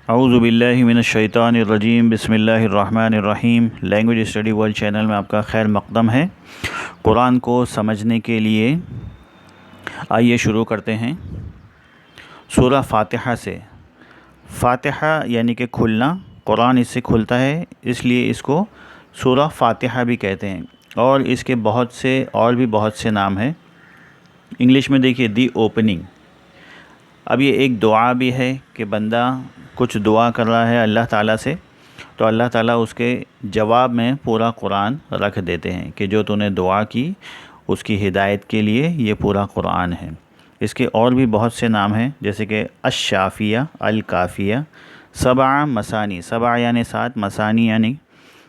اعوذ باللہ من الشیطان الرجیم بسم اللہ الرحمن الرحیم۔ لینگویج اسٹڈی ورلڈ چینل میں آپ کا خیر مقدم ہے۔ قرآن کو سمجھنے کے لیے آئیے شروع کرتے ہیں سورہ فاتحہ سے۔ فاتحہ یعنی کہ کھلنا، قرآن اس سے کھلتا ہے، اس لیے اس کو سورہ فاتحہ بھی کہتے ہیں، اور اس کے بہت سے نام ہیں۔ انگلش میں دیکھیے دی اوپننگ۔ اب یہ ایک دعا بھی ہے کہ بندہ کچھ دعا کر رہا ہے اللہ تعالیٰ سے، تو اللہ تعالیٰ اس کے جواب میں پورا قرآن رکھ دیتے ہیں کہ جو تو نے دعا کی اس کی ہدایت کے لیے یہ پورا قرآن ہے۔ اس کے اور بھی بہت سے نام ہیں، جیسے کہ الشافیہ، الکافیہ، سبع مثانی، سبع یعنی 7، مثانی یعنی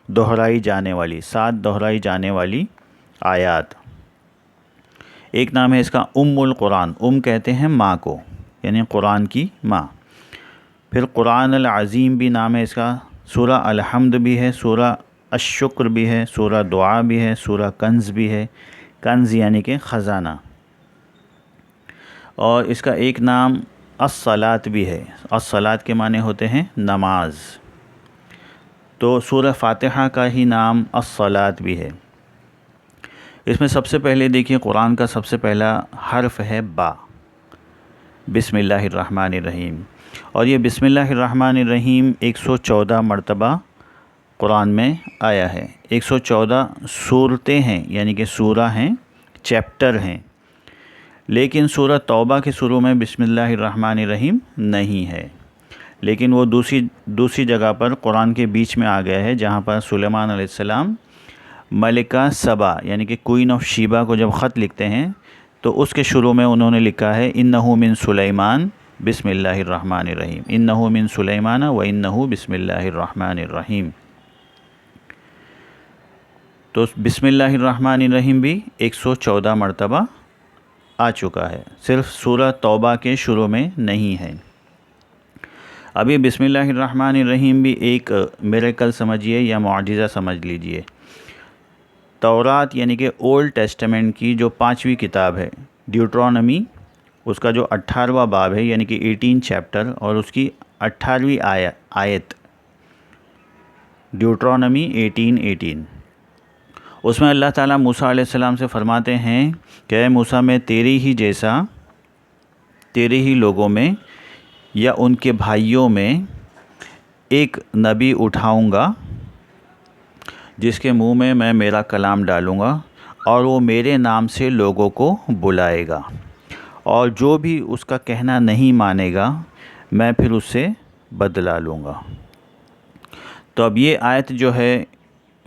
دہرائی جانے والی، 7 دہرائی جانے والی آیات۔ ایک نام ہے اس کا القرآن، کہتے ہیں ماں کو، یعنی قرآن کی ماں۔ پھر قرآن العظیم بھی نام ہے اس کا، سورہ الحمد بھی ہے، سورہ الشکر بھی ہے، سورہ دعا بھی ہے، سورہ کنز بھی ہے، کنز یعنی کہ خزانہ۔ اور اس کا ایک نام الصلاۃ بھی ہے، الصلاۃ کے معنی ہوتے ہیں نماز۔ تو سورہ فاتحہ کا ہی نام الصلاۃ بھی ہے۔ اس میں سب سے پہلے دیکھیے قرآن کا سب سے پہلا حرف ہے با، بسم اللہ الرحمن الرحیم، اور یہ بسم اللہ الرحمن الرحیم 114 مرتبہ قرآن میں آیا ہے۔ 114 سورتیں ہیں، یعنی کہ سورہ ہیں، چیپٹر ہیں، لیکن سورہ توبہ کے شروع میں بسم اللہ الرحمن الرحیم نہیں ہے، لیکن وہ دوسری جگہ پر قرآن کے بیچ میں آ گیا ہے، جہاں پر سلیمان علیہ السلام ملکہ سبا یعنی کہ کوئین آف شیبا کو جب خط لکھتے ہیں تو اس کے شروع میں انہوں نے لکھا ہے انہ من سلیمان بسم اللہ الرحمن الرحیم، انہ من سلیمان و انہ بسم اللہ الرحمن الرحیم۔ تو بسم اللہ الرحمن الرحیم بھی 114 مرتبہ آ چکا ہے، صرف سورہ توبہ کے شروع میں نہیں ہے۔ اب یہ بسم اللہ الرحمن الرحیم بھی ایک میریکل سمجھیے یا معجزہ سمجھ لیجئے۔ تورات یعنی کہ اولڈ ٹیسٹمنٹ کی جو 5ویں کتاب ہے، ڈیوٹرانومی، اس کا جو 18واں باب ہے یعنی کہ 18 چیپٹر، اور اس کی 18ویں آیت، ڈیوٹرانومی 18:18، اس میں اللہ تعالیٰ موسیٰ علیہ السلام سے فرماتے ہیں کہ اے موسیٰ، میں تیرے ہی جیسا، تیرے ہی لوگوں میں یا ان کے بھائیوں میں ایک نبی اٹھاؤں گا جس کے منہ میں میرا کلام ڈالوں گا، اور وہ میرے نام سے لوگوں کو بلائے گا، اور جو بھی اس کا کہنا نہیں مانے گا میں پھر اس سے بدلہ لوں گا۔ تو اب یہ آیت جو ہے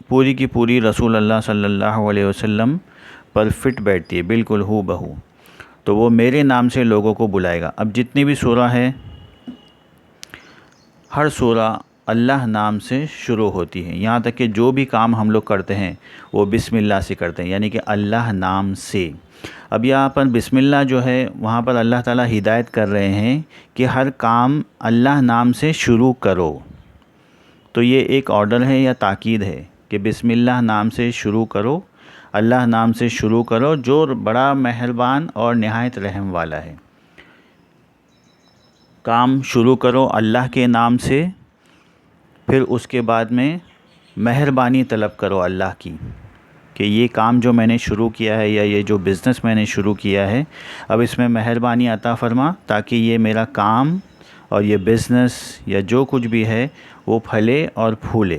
پوری کی پوری رسول اللہ صلی اللہ علیہ وسلم پر فٹ بیٹھتی ہے، بالکل ہو بہو۔ تو وہ میرے نام سے لوگوں کو بلائے گا۔ اب جتنی بھی سورہ ہے، ہر سورہ اللہ نام سے شروع ہوتی ہے، یہاں تک کہ جو بھی کام ہم لوگ کرتے ہیں وہ بسم اللہ سے کرتے ہیں، یعنی کہ اللہ نام سے۔ اب یہاں پر بسم اللہ جو ہے، وہاں پر اللہ تعالیٰ ہدایت کر رہے ہیں کہ ہر کام اللہ نام سے شروع کرو۔ تو یہ ایک آرڈر ہے یا تاکید ہے کہ بسم اللہ نام سے شروع کرو، اللہ نام سے شروع کرو جو بڑا مہربان اور نہایت رحم والا ہے۔ کام شروع کرو اللہ کے نام سے، پھر اس کے بعد میں مہربانی طلب کرو اللہ کی کہ یہ کام جو میں نے شروع کیا ہے یا یہ جو بزنس میں نے شروع کیا ہے، اب اس میں مہربانی عطا فرما تاکہ یہ میرا کام اور یہ بزنس یا جو کچھ بھی ہے وہ پھلے اور پھولے۔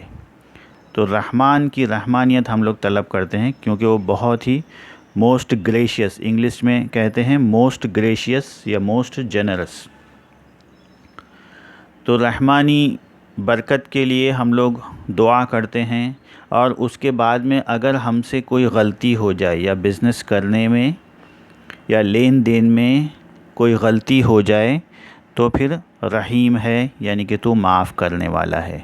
تو رحمان کی رحمانیت ہم لوگ طلب کرتے ہیں، کیونکہ وہ بہت ہی موسٹ گریشیس، انگلش میں کہتے ہیں موسٹ گریشیس یا موسٹ جنرس۔ تو رحمانی برکت کے لیے ہم لوگ دعا کرتے ہیں، اور اس کے بعد میں اگر ہم سے کوئی غلطی ہو جائے یا بزنس کرنے میں یا لین دین میں کوئی غلطی ہو جائے تو پھر رحیم ہے، یعنی کہ تو معاف کرنے والا ہے۔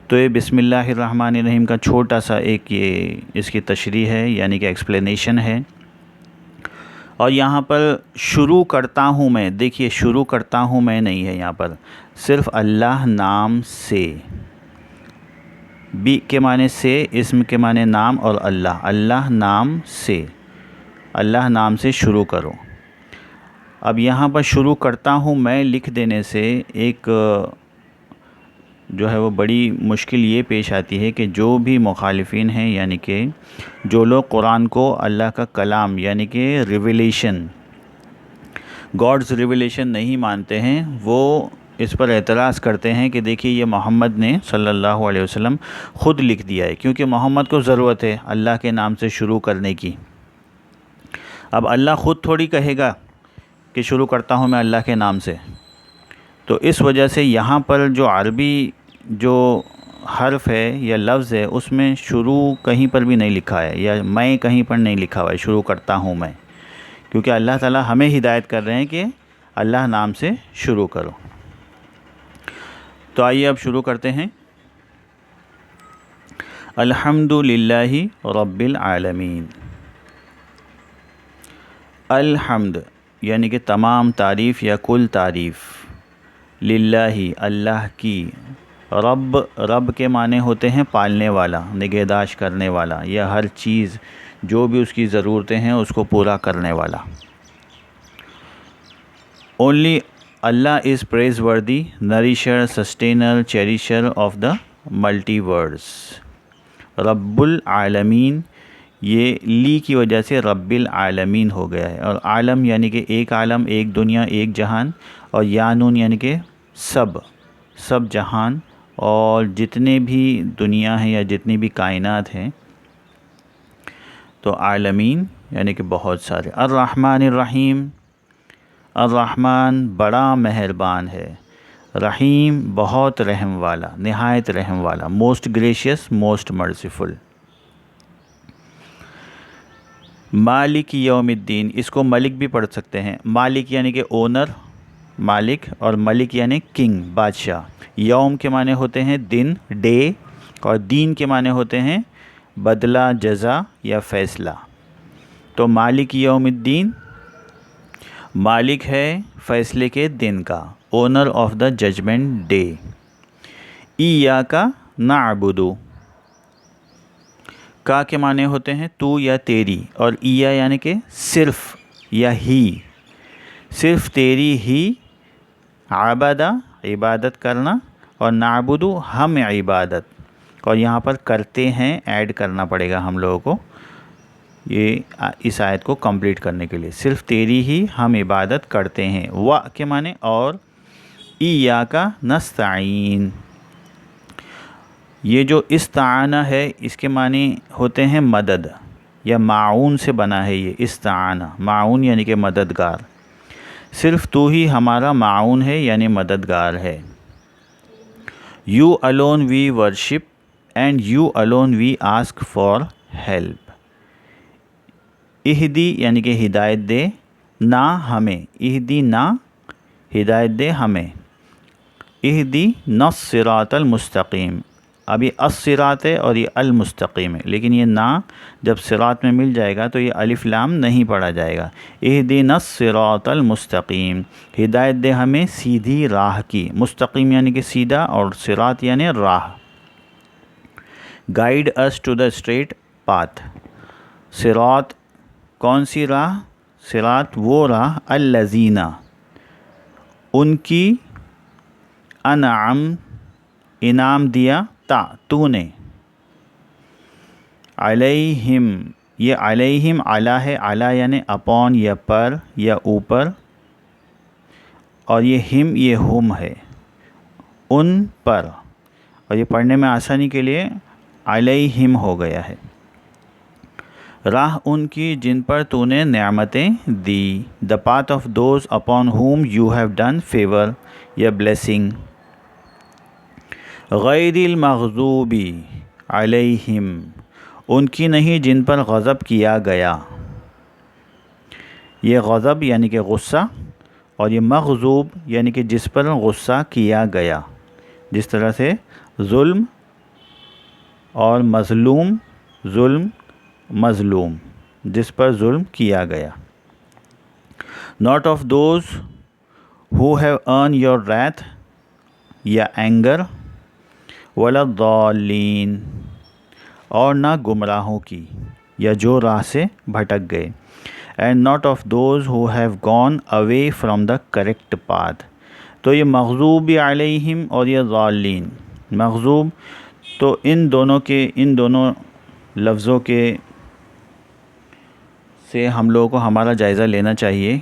تو یہ بسم اللہ الرحمن الرحیم کا چھوٹا سا ایک یہ اس کی تشریح ہے، یعنی کہ ایکسپلینیشن ہے۔ اور یہاں پر شروع کرتا ہوں میں، دیکھیے شروع کرتا ہوں میں نہیں ہے، یہاں پر صرف اللہ نام سے، بی کے معنی سے، اسم کے معنی نام، اور اللہ نام سے، اللہ نام سے شروع کرو۔ اب یہاں پر شروع کرتا ہوں میں لکھ دینے سے ایک جو ہے وہ بڑی مشکل یہ پیش آتی ہے کہ جو بھی مخالفین ہیں، یعنی کہ جو لوگ قرآن کو اللہ کا کلام یعنی کہ ریویلیشن، گاڈز ریویلیشن نہیں مانتے ہیں، وہ اس پر اعتراض کرتے ہیں کہ دیکھیے یہ محمد نے صلی اللہ علیہ وسلم خود لکھ دیا ہے، کیونکہ محمد کو ضرورت ہے اللہ کے نام سے شروع کرنے کی۔ اب اللہ خود تھوڑی کہے گا کہ شروع کرتا ہوں میں اللہ کے نام سے، تو اس وجہ سے یہاں پر جو عربی جو حرف ہے یا لفظ ہے اس میں شروع کہیں پر بھی نہیں لکھا ہے، یا میں کہیں پر نہیں لکھا ہوا ہے شروع کرتا ہوں میں، کیونکہ اللہ تعالیٰ ہمیں ہدایت کر رہے ہیں کہ اللہ نام سے شروع کرو۔ تو آئیے اب شروع کرتے ہیں۔ الحمد للہ رب العالمین۔ الحمد یعنی کہ تمام تعریف یا کل تعریف، للہ اللہ کی، رب کے معنی ہوتے ہیں پالنے والا، نگہداشت کرنے والا، یا ہر چیز جو بھی اس کی ضرورتیں ہیں اس کو پورا کرنے والا۔ Only Allah is praiseworthy, nourisher, sustainer, cherisher of the multiverse۔ رب العالمین، یہ لی کی وجہ سے رب العالمین ہو گیا ہے، اور عالم یعنی کہ ایک عالم، ایک دنیا، ایک جہان، اور یانون یعنی کہ سب جہان اور جتنے بھی دنیا ہیں یا جتنی بھی کائنات ہیں، تو عالمین یعنی کہ بہت سارے۔ الرحمن الرحیم، الرحمن بڑا مہربان ہے، رحیم بہت رحم والا، نہایت رحم والا، موسٹ گریشیس، موسٹ مرسیفل۔ مالک یوم الدین، اس کو ملک بھی پڑھ سکتے ہیں، مالک یعنی کہ اونر، مالک، اور ملک یعنی کنگ، بادشاہ۔ یوم کے معنی ہوتے ہیں دن، ڈے، اور دین کے معنی ہوتے ہیں بدلہ، جزا یا فیصلہ۔ تو مالک یوم الدین مالک ہے فیصلے کے دن کا، owner of the judgement day. ایاک نعبد، کا کے معنی ہوتے ہیں تو یا تیری، اور ایا یعنی کہ صرف یا ہی، صرف تیری ہی، عبادہ عبادت کرنا، اور نعبد ہم عبادت، اور یہاں پر کرتے ہیں ایڈ کرنا پڑے گا ہم لوگوں کو یہ اس آیت کو کمپلیٹ کرنے کے لیے، صرف تیری ہی ہم عبادت کرتے ہیں۔ و کے معنی اور، ایاک نستعین، یہ جو استعانہ ہے اس کے معنی ہوتے ہیں مدد، یا معاون سے بنا ہے یہ استعانہ، معاون یعنی کہ مددگار، صرف تو ہی ہمارا معاون ہے یعنی مددگار ہے۔ You alone we worship and you alone we ask for help۔ اہدی یعنی کہ ہدایت دے، نہ ہمیں، اہدی نہ ہدایت دے ہمیں، اہدی نہ الصراط المستقیم، ابھی الصراط ہے اور یہ المستقیم ہے، لیکن یہ نا جب صراط میں مل جائے گا تو یہ الف لام نہیں پڑھا جائے گا۔ اہدنا الصراط المستقیم، ہدایت دے ہمیں سیدھی راہ کی، مستقیم یعنی کہ سیدھا، اور صراط یعنی راہ۔ Guide us to the straight path، صراط کون سی راہ؟ صراط وہ راہ، الذین ان کی، انعم انعام دیا، تو نے، علیہم یہ علیہم علی ہے، علی یعنی اپون یا پر یا اوپر، اور یہ ہم یہ ہم ہے ان پر، اور یہ پڑھنے میں آسانی کے لیے علیہم ہو گیا ہے۔ راہ ان کی جن پر تو نے نعمتیں دی، the path of those upon whom you have done favor یا blessing۔ غیر المغضوب علیہم ان کی نہیں جن پر غضب کیا گیا، یہ غضب یعنی کہ غصہ، اور یہ مغضوب یعنی کہ جس پر غصہ کیا گیا، جس طرح سے ظلم اور مظلوم، ظلم مظلوم جس پر ظلم کیا گیا۔ not of those who have earned your wrath یا اینگر، ولا الضالین اور نہ گمراہوں کی یا جو راہ سے بھٹک گئے، and not of those who have gone away from the correct path۔ تو یہ مغضوب علیہم اور یہ ضالین، مغضوب، تو ان دونوں لفظوں کے سے ہم لوگوں کو ہمارا جائزہ لینا چاہیے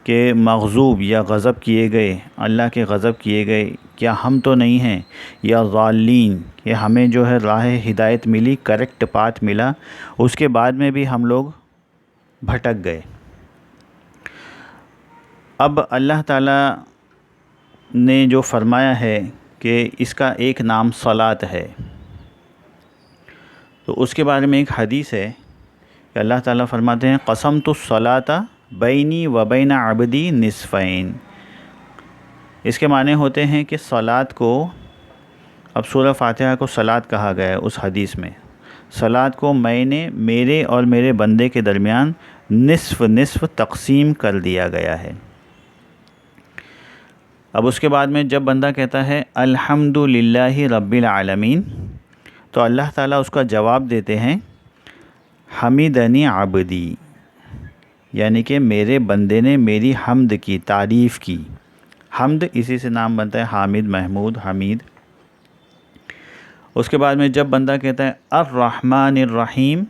کہ مغضوب یا غضب کیے گئے، اللہ کے غضب کیے گئے، کیا ہم تو نہیں ہیں، یا ضالین کہ ہمیں جو ہے راہ ہدایت ملی، کریکٹ پاتھ ملا، اس کے بعد میں بھی ہم لوگ بھٹک گئے۔ اب اللہ تعالیٰ نے جو فرمایا ہے کہ اس کا ایک نام صلاۃ ہے، تو اس کے بارے میں ایک حدیث ہے کہ اللہ تعالیٰ فرماتے ہیں قسمت الصلاۃ بینی و بین عبدی نصفین۔ اس کے معنی ہوتے ہیں کہ صلاۃ کو، اب سورہ فاتحہ کو صلاۃ کہا گیا ہے اس حدیث میں، صلاۃ کو میں نے میرے اور میرے بندے کے درمیان نصف نصف تقسیم کر دیا گیا ہے۔ اب اس کے بعد میں جب بندہ کہتا ہے الحمد للہ رب العالمین، تو اللہ تعالیٰ اس کا جواب دیتے ہیں حمیدنی عبدی، یعنی کہ میرے بندے نے میری حمد کی، تعریف کی۔ حمد اسی سے نام بنتا ہے حامد، محمود، حمید۔ اس کے بعد میں جب بندہ کہتا ہے الرحمن الرحیم،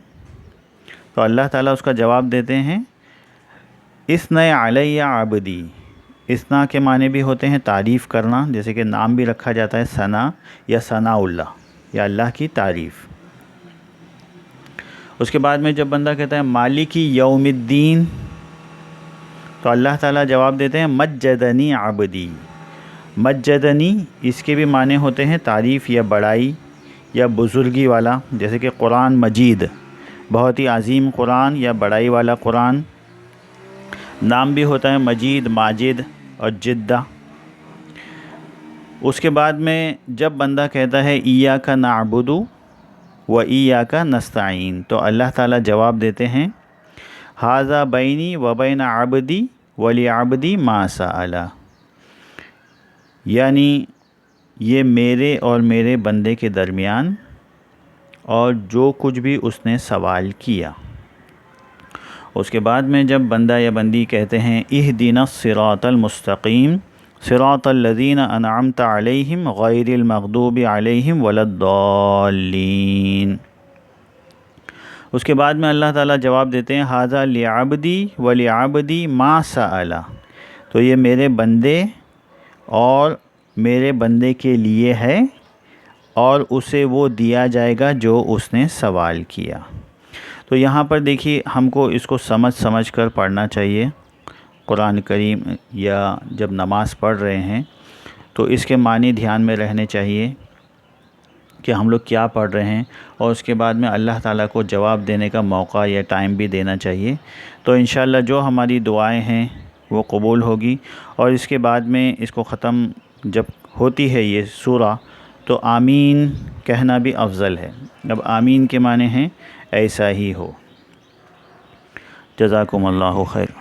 تو اللہ تعالیٰ اس کا جواب دیتے ہیں اثنی علی عبدی۔ اثنا کے معنی بھی ہوتے ہیں تعریف کرنا، جیسے کہ نام بھی رکھا جاتا ہے ثنا یا ثناء اللہ، یا اللہ کی تعریف۔ اس کے بعد میں جب بندہ کہتا ہے مالکی یوم الدین، تو اللہ تعالیٰ جواب دیتے ہیں مجدنی عبدی۔ مجدنی اس کے بھی معنی ہوتے ہیں تعریف یا بڑائی یا بزرگی والا، جیسے کہ قرآن مجید، بہت ہی عظیم قرآن یا بڑائی والا قرآن۔ نام بھی ہوتا ہے مجید، ماجد اور جدہ۔ اس کے بعد میں جب بندہ کہتا ہے ایاک نعبد و ایاک نستعین، تو اللہ تعالیٰ جواب دیتے ہیں ھذا بینی و بین عبدی ولعبدی ما سأل، یعنی یہ میرے اور میرے بندے کے درمیان اور جو کچھ بھی اس نے سوال کیا۔ اس کے بعد میں جب بندہ یا بندی کہتے ہیں اہدنا الصراط المستقیم صراط الذین انعمت علیہم غیر المغضوب علیہم ولا الضالین، اس کے بعد میں اللہ تعالیٰ جواب دیتے ہیں ھذا لعبدی ولعبدی ما سأل، تو یہ میرے بندے اور میرے بندے کے لیے ہے اور اسے وہ دیا جائے گا جو اس نے سوال کیا۔ تو یہاں پر دیکھیے ہم کو اس کو سمجھ کر پڑھنا چاہیے قرآن کریم، یا جب نماز پڑھ رہے ہیں تو اس کے معنی دھیان میں رہنے چاہیے کہ ہم لوگ کیا پڑھ رہے ہیں، اور اس کے بعد میں اللہ تعالیٰ کو جواب دینے کا موقع یا ٹائم بھی دینا چاہیے۔ تو انشاءاللہ جو ہماری دعائیں ہیں وہ قبول ہوگی، اور اس کے بعد میں اس کو ختم جب ہوتی ہے یہ سورہ تو آمین کہنا بھی افضل ہے۔ اب آمین کے معنی ہیں ایسا ہی ہو۔ جزاکم اللہ خیر۔